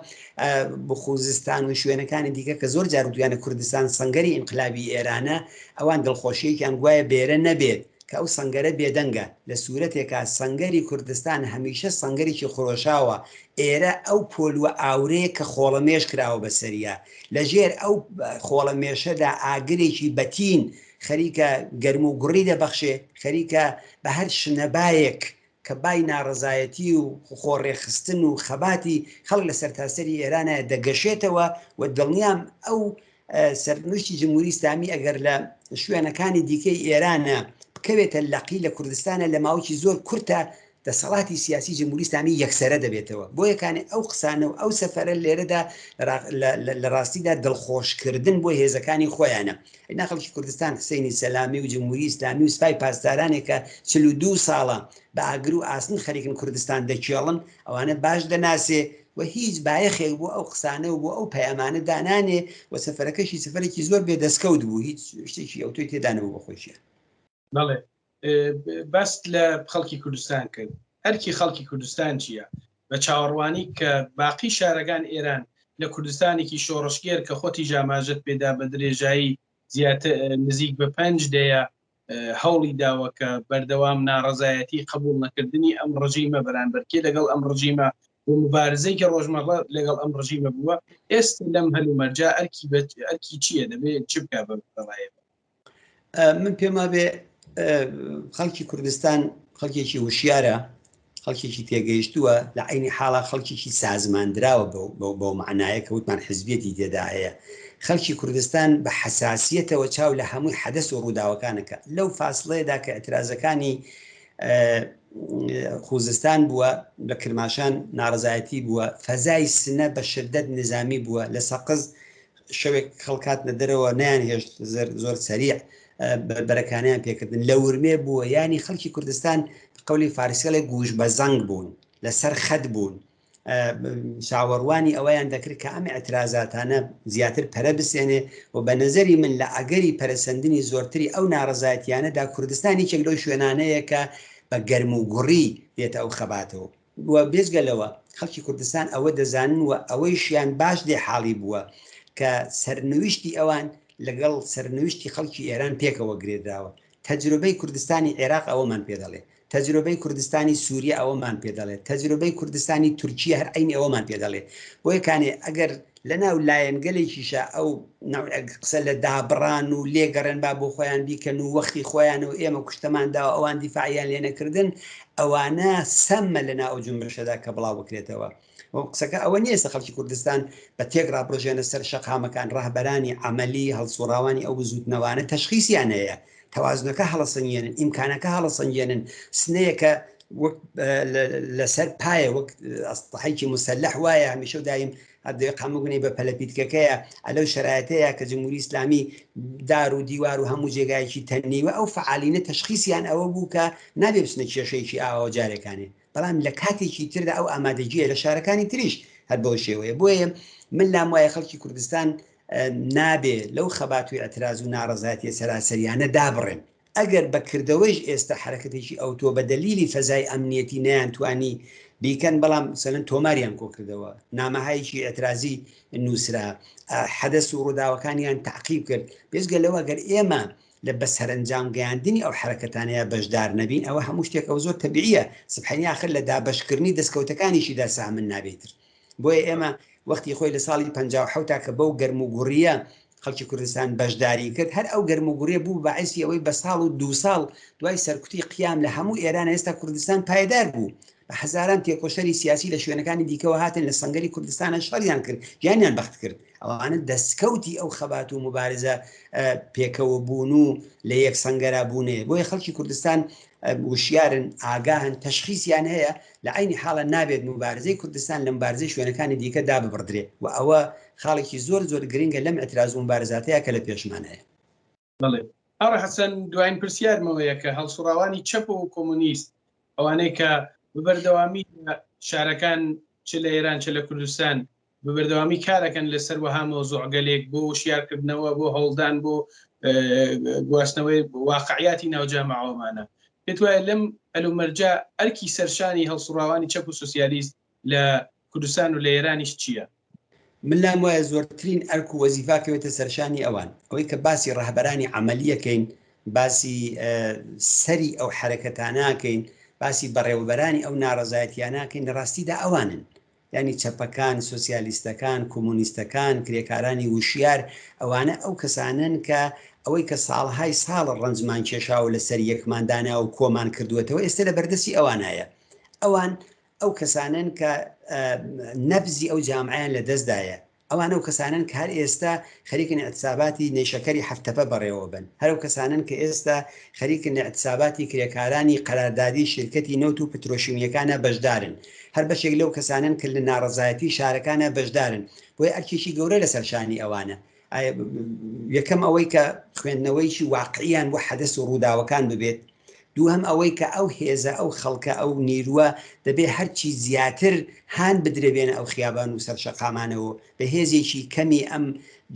بۆ خوزستان و شوێنەکانی دیکە کە زۆر جاروتویانە کوردستان سەنگەری انقلابی ئێرانە ئەوان دڵخۆشیەکیان گوایە بێرە نەبێت کە ئەو سەنگەرە بێدەنگە لە سوورەتێکا سەنگەری کوردستان هەمیشە سەنگەرێکی خۆشاوە ئێرە ئەو پۆلوە ئاورەیە کە خۆڵەمێش کراوە بەسەریە لەژێر ئەو خۆڵەمێشەدا ئاگرێکی بەتین خەریکە گەرم و گوڕی دەبەخشێ خەریکە بە هەر شنەبایەک کە بای ناڕزایەتی و خۆڕێخستن و خەباتی خەڵک لە سەرتاسەری ئێرانە دەگەشێتەوە و دڵنیام ئەو سەرنوشتی جمهوری ئیسلامی ئەگەر لە شوێنەکانی دیکەی ئێرانە بکەوێتە لەقی لە کوردستانە لە ماوەی زۆر کورتە دەسەڵاتی سیاسی جمهوری ئیسلامی یەکسەرە دەبێتەوە بۆ یەکانێ ئەو قسانە و ئەو سەفەرە لێرەدا لە ڕاستیدا دڵخۆشکردن بۆ هێزەکانی خۆیانە ناخەڵکی کوردستان حسینی سەلامی و جمهوری ئیسلامی و سوپای پاسدارانێکە 42 ساڵە بە ئاگر و ئاسن خەریکن کوردستان دەکێڵن ئەوانە باش دەناسێ و هیچ بایەخێک بۆ ئەو قسانە و بۆ ئەو پەیامانە دانانێ و سەفەرەکەشی سەفەرێکی زۆر بێدەستکەوت بوو هیچ شتێکی ئەو توی تێدانەوە بە خۆشیە. بەڵێ بەست لە خەڵکی کوردستان کرد هەرکی خەڵکی کوردستان چییە بە چاوەڕوانی کە باقی شارەکان ئێران لە کوردستانێکی شۆڕشگێر کە خۆتی ژاماژت پێدا بە درێژایی زیاتر نزیک بە 5 دەیە هەوڵی داوە کە بەردەوام ناڕەزایەتی قبول نەکردنی ئەم ڕژیمە بەرامبەرکێ لەگەڵ ئەم ڕژیمە و مبارزەی کە ڕۆژمەڕە لەگەڵ ئەم ڕژیمە بووە ئێستا لەم هەلومەرجا ئەرکی چییە دەبێت چ بکە بەڵایە من پێم وابێ خەڵکی کوردستان خەڵکێکی وشیارە خەڵکێکی تێگەیشتووە لە عینی حاڵا خەڵکێکی سازماندراوە بۆ معنایە کە وتمان حزبێتی تێدا هەیە خەڵکی کوردستان بە حساسیەتەوە چاو لە هەمووی حەدەث و ڕووداوەکانەکە لەو فاصلەیەدا کە ئەترازەکانی خوزستان بووە لە کرماشان ناڕزایەتی بووە فەزای سنە بە شدەت نظامی بووە لە سەقز شەوێک خەڵکات لە دەرەوە نیان هێشت زۆر سەریع بەرەکانیان پێکردن لە ورمێ بووە ینی خەڵکی کوردستان قولی فارسیڵێک گوش بە زەنگ بوون لەسەر خەت بوون شاوەڕوانی ئەوەیان دەکرد کە ئەم ئەترازاتانە زیاتر پەرە بسێنێ و بە نەزەری من لە ئەگەری پەرسەندنی زۆرتری ئەو ناڕەزایەتیانەدا کوردستانی چێک لەو شوێنانەیە کە بە گەرم و گوڕی دێتە ئەو خەباتەوە وە بێزگەلەوە خەڵکی کوردستان ئەوە دەزانن و ئەوەی شیان باش دێ حاڵی بووە کە سەرنوشتی ئەوان لەگەڵ سەرنوشتی خەڵکی ئێران پێکەوە گرێدراوە تەجروبەی کوردستانی عێراق ئەوەمان پێ دەڵێ تەجروبەی کوردستانی سووریا ئەوەمان پێ دەڵێت تەجروبەی کوردستانی تورکیا هەر عینی ئەوەمان پێ دەڵێ بۆ یەکانێ ئەگەر لە ناو لایەنگەلێکیشە ئەو قسە لە دابڕان و لێگەڕێن با بۆ خۆیان بیکەن و وەختی خۆیان و ئێمە کوشتەمانداوە ئەوان دیفاعیان لێ نەکردن ئەوانە سەممە لە ناو جومبشەدا کە بڵاو بکرێتەوە قسەکە ئەوە نییە خەڵکی کوردستان بە تێک ڕابڕژێنە سەر شەقامەکان ڕاهبەرانی عملی هەڵسوڕاوانی ئەو بزوتنەوانە تەشخیصیان هەیە توازنەکە هەڵەسەنگێنن ئیمکانەکە هەڵەسەنگێنن سنەیەکە لەسەر پایە وەک ئەستەحەیکی مسلح وایە هەمیشە دایم هەمووگنەی بە پەلەپیتکەکەیە ئەلەو شرایەتەیە کە جمهوری ئیسلامی دار و دیوار و هەموو جێگایکی تەنیوە ئەو فعالینە تەشخیصیان ئەوە بوو کە نابێ بچنە کێشەیەکی ئاوە جارێکانێ بەڵام لە کاتێکی تردا ئەو ئامادەجیە لە شارەکانی تریش هەر بەو شێوەیە بۆیە من لام وایە خەڵکی کوردستان نابێ لەو خەباتوی ئەتراز و ناڕەزایەتی سەراسەریانە دابڕێن ئەگەر بەکردەوەیش ئێستا حرەکەتێکی ئەوتۆ بە دەلیلی فەزای ئەمنیەتی نەیانتوانی بیکەن بەڵام سەلەن تۆماریان کۆکردەوە نامەهایکی ئەترازی نووسرا حەدەث و ڕووداوەکانیان تعقیب کرد بێزگە لەوە گەر ئێمە لە بە سەرنجام گەیاندنی ئەو حرەکەتانەیە بەشدار نەبین ئەوە هەموو شتێک ئەو زۆر تەبیعیە سبحەنی آخر لە دابەشکردنی دەستکەوتەکانیشیدا سامن نابێتر بۆیە ئێمە وەختی خۆی لە ساڵی 57 کە بەو گەرم و گوڕیە خەڵکی کوردستان بەشداری کرد هەر ئەو گەرم و گوڕیە بوو بەعیسی ئەوەی بە ساڵ و 2 ساڵ دوای سەرکوتی قیام لە هەموو ئێران ئێستا کوردستان پایدار بوو بە هەزاران تێکۆشەری سیاسی لە شوێنەکانی دیکەوە هاتن لە سەنگەری کوردستانە شەڕیان کرد گیانیان بەخت کرد ئەوانە دەستکەوتی ئەو خەبات و مبارزە پێکەوە بوون و لە یەک سەنگەرا بوونێ بۆیە خەڵکی کوردستان وشیارن ئاگاهن تەشخیصیان هەیە لە عینی حاڵە نابێت مبارزەی کوردستان لە مبارزەی شوێنەکانی دیکە داببڕدرێ و ئەوە خاڵێکی زۆر گرنگە لەم ئەتراز و مبارزاتەیە کە لە پێشمان هەیە. بەڵێ ئەڕە حەسەن دوایین پرسیارمەوەیە کە هەڵسوڕاوانی چەپ و کۆمونیست ئەوانەی کە بەبەردەوامی شارەکان چ لە ئێران چ لە کوردستان بەبەردەوامی کارەکەن لەسەر وەها مۆزوعگەلێک بۆ شیارکردنەوە بۆ هەوڵدان بۆ گواستنەوەی واقعیاتی ناوجامعەوەمانە پێت وایە لەم ئەلومەرجا ئەرکی سەرشانی هەڵسوڕاوانی چەپ و سوسیالیست لە کوردستان و لە ئێرانیش چییە؟ من لام وایە زۆرترین ئەرک و وەزیفاکەوێتە سەرشانی ئەوان ئەوەی کە باسی ڕاهبەرانی عملیەکەین باسی سەری ئەو حرەکەتاناکەین باسی بەڕێوەبەرانی ئەو ناڕەزایەتیاناکەین لە ڕاستیدا ئەوانن ینی چەپەکان سۆسیالیستەکان کۆمونیستەکان کرێکارانی وشیار ئەوانە ئەو کەسانن کە ئەوەی کە ساڵهای ساڵ ڕەنجمان کێشاوە لەسەر یەکماندانا و کۆمان کردوێتەوە ئێستا لە بەردەستی ئەوانایە ئەوان ئەو کەسانن کە نەبزی ئەو جامعیان لە دەستدایە ئەوان ئەو کەسانن کە هەر ئێستا خەریکن اعتساباتی نێشەکەری هەفتەپە بەڕێوە بن هەر ئەو کەسانن کە ئێستا خەریکن اعتساباتی کرێکارانی قەراردادی شرکەتی نەوت و پترۆشیمیەکانە بەشدارن هەر بەشێک لەو کەسانن کە لە ناڕەزایەتی شارەکانە بەشدارن بۆیە ئەرکێکی گەورە لەسەر شانی ئەوانە یەکەم ئەوەی کە خوێندنەوەیکی واقعیان بۆ حەدەث و ڕووداوەکان ببێت دووهم ئەوەی کە ئەو هێزە ئەو خەڵکە ئەو نیروە دەبێت هەرچی زیاتر هان بدرێبێنە ئەو خیابان و سەرشەقامانەوە بە هێزێکی کەمی ئەم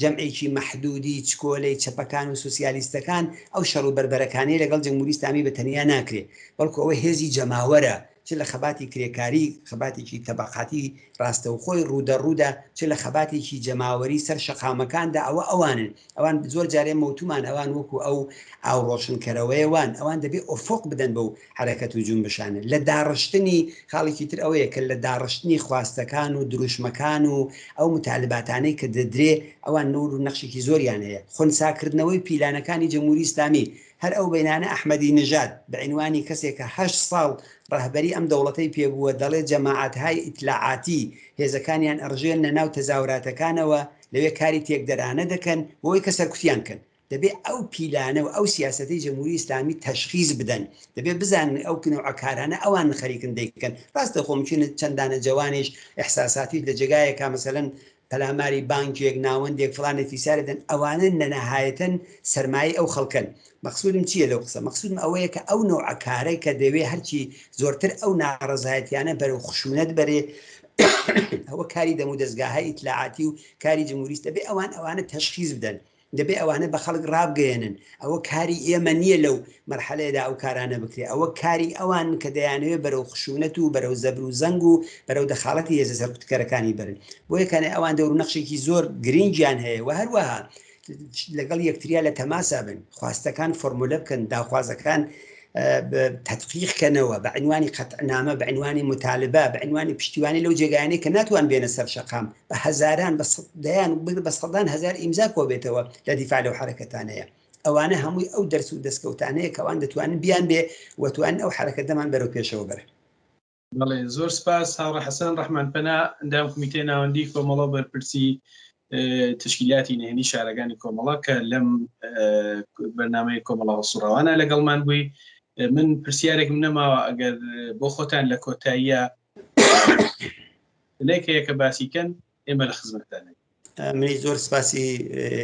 جەمعێکی مەحدودی چکۆلەی چەپەکان و سوسیالیستەکان ئەو شەڕ و بەربەرەکانی لەگەڵ جمهوری ئیسلامی بەتەنیا ناکرێت بەڵکو ئەوە هێزی جەماوەرە چ لە خەباتی کرێکاری خەباتێکی تەبەقاتی ڕاستەوخۆی ڕوودەڕوودا چ لە خەباتێکی جەماوەری سەر شەقامەکاندا ئەوانن ئەوان زۆر جارێ مەوتومان ئەوان وەکو ئەو ئاوڕۆشنکەرەوەیەوان ئەوان دەبێت ئۆفۆق بدەن بەو حرەکەت و جونبشانە لە داڕشتنی خاڵێکی تر ئەوەیە کە لە داڕشتنی خواستەکان و دروشمەکان و ئەو متالباتانەی کە دەدرێ ئەوان نور و نەخشێکی زۆریان هەیە خونساکردنەوەی پیلانەکانی جمهوری ئیسلامی هەر ئەو بەینانە ئەحمەدی نژاد بە عنوانی کەسێکە 8 ساڵ ڕەهبەری ئەم دەوڵەتەی پێبووە دەڵێ جەماعەتهای ئیتلاعاتی هێزەکانیان ئەڕژێن لە ناو تەزاوراتەکانەوە لەوێ کاری تێکدەرانە دەکەن بۆی کە سەرکوتیان کەن دەبێت ئەو پیلانە و ئەو سیاسەتی جمهوری ئیسلامی تەشخیص بدەن دەبێت بزانن ئەو کنەوەکارانە ئەوان خەریکن دەیکەن ڕاستە خۆمچینە چەندانە جوانیش ئەحساساتی لە جێگایەکە مەسەلەن پەلاماری بانکێک ناوەندێک فڵانێکی سارە دەن ئەوانە نەنەهایەتەن سەرمایی ئەو خەڵکن مەقصودم چییە لەو قسە مەقصودم ئەوەیە کە ئەو نوعکارەی کە دەوێت هەرچی زۆرتر ئەو ناڕەزایەتیانە بەرەو خشونەت بەرێ ئەوە کاری دەمو دەستگاهای ئیتلاعاتی و کاری جمهوریست دەبێت ئەوانە تەشخیص بدەن دەبێت ئەوانە بە خەڵک ڕابگەێنن ئەوە کاری ئێمە نییە لەو مەرحەلەیەدا ئەو کارانە بکرێ ئەوە کاری ئەوان کە دەیانەوێت بەرەو خشونەت و بەرەو زەبر و زەنگ و بەرەو دەخاڵەتی هێزە سەرکوتکەرەکانی برن بۆیە کەنێ ئەوان دەور نەخشێکی زۆر گرنگیان هەیە و هەروەها لەگەڵ یەکتریا لە تەماسا بن خواستەکان فۆرمولە بکەن داخوازەکان تدقیقکەنەوە بە عنوانی قەتعنامە بە عنوانی متالبە بە عنوانی پشتیوانی لەو جێگایانەی کە ناتوان بێنە سەر شەقام بە هەزاران دەیان بە سەدان هەزار ئیمزا کۆبێتەوە لە دیفاع لەو حرەکەتانەیە ئەوانە هەمووی ئەو دەرس و دەستکەوتانەیە کەوان دەتوانن بیان بێ وتوان ئەو حرەکە دەمان بەرەو پێشەوە بەرە. بەڵێ زۆر سپاس هاوڕێ حەسەن ڕەحمانپەنا ئەندام کمیتەی ناوەندی کۆمەڵە بەرپرسی تشکیلاتی نهێنی شارەکانی کۆمەڵە کە لەم بەرنامەی کۆمەڵە هەڵسوڕەوانە لەگەڵمان بووی من پرسیارێکم نەماوە ئەگەر بۆ خۆتان لە کۆتاییە لێکەیەکە باسیکەن ئێمە لە خزمەتدانین. منی زۆر سپاسی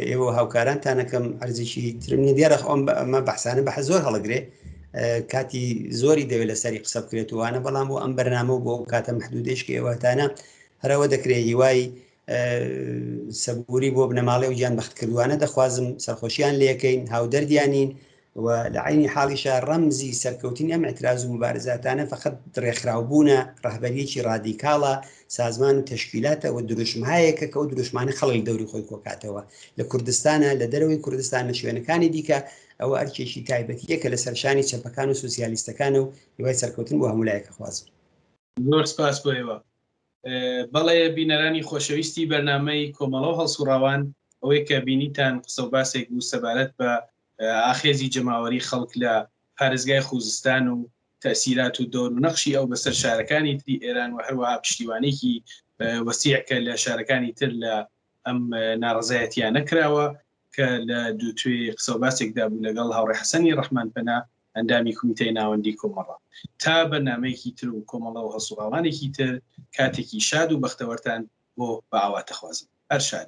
ئێوە هاوکارانتانەکەم عەرزێکی ترنی دیارە ئەمە بەحسانە بەح زۆر هەڵەگرێ کاتی زۆری دەوێت لەسەری قسە بکرێتوانە بەڵام بۆ ئەم بەرنامە و بۆ کاتە محدودێشکی ئێوەتانە هەرەوە دەکرێت هیوای سەبووری بۆ بنەماڵی و گیان بەختکردوانە دەخوازم سەرخۆشییان لەکەین هاودەردیانین و لە عینی حاڵیشە ڕەمزی سەرکەوتنی ئەم اعتراز و مبارزاتانە فقط ڕێکخراوبوونە ڕەهبەریەکی ڕادیکاڵە سازمان و تشکیلاتە و دروشمهایەکە کە ئەو دروشمانە خەڵک دەوری خۆی کۆکاتەوە لە کوردستانە لە دەرەوەی کوردستان لە شوێنەکانی دیکە ئەوە ئەرکێکی تایبەتیە کە لە سەرشانی چەپەکان و سوسیالیستەکانە و هیوای سەرکەوتن بۆ هەموو لایەکە خوازم. زۆر سپاس بۆ ئێوە. بەڵێ بینەرانی خۆشەویستی بەرنامەی کۆمەڵە و هەڵسوڕاوان ئەوەی کە بینیتان قسە و باسێک بوو سەبارەت بە ئاخێزی جەماوەری خەڵک لە پارێزگای خوزستان و تەسیرات و دۆر و نەخشی ئەو بەسەر شارەکانی تری ئێران و هەروەها پشتیوانێکی وەسیعکە لە شارەکانی تر لە ئەم ناڕزایەتیان نەکراوە کە لە دووتوێ قسە و باسێکدا بوو لەگەڵ هاوڕێ حەسەنی ڕەحمانپەنا ئەندامی کمیتەی ناوەندی کۆمەڵە تا بەرنامەیەکی تر و کۆمەڵە و هەڵسوڕاوانێکی تر کاتێکی شاد و بەختەوەرتان بۆ بەئاواتە خوازم هەر شاد.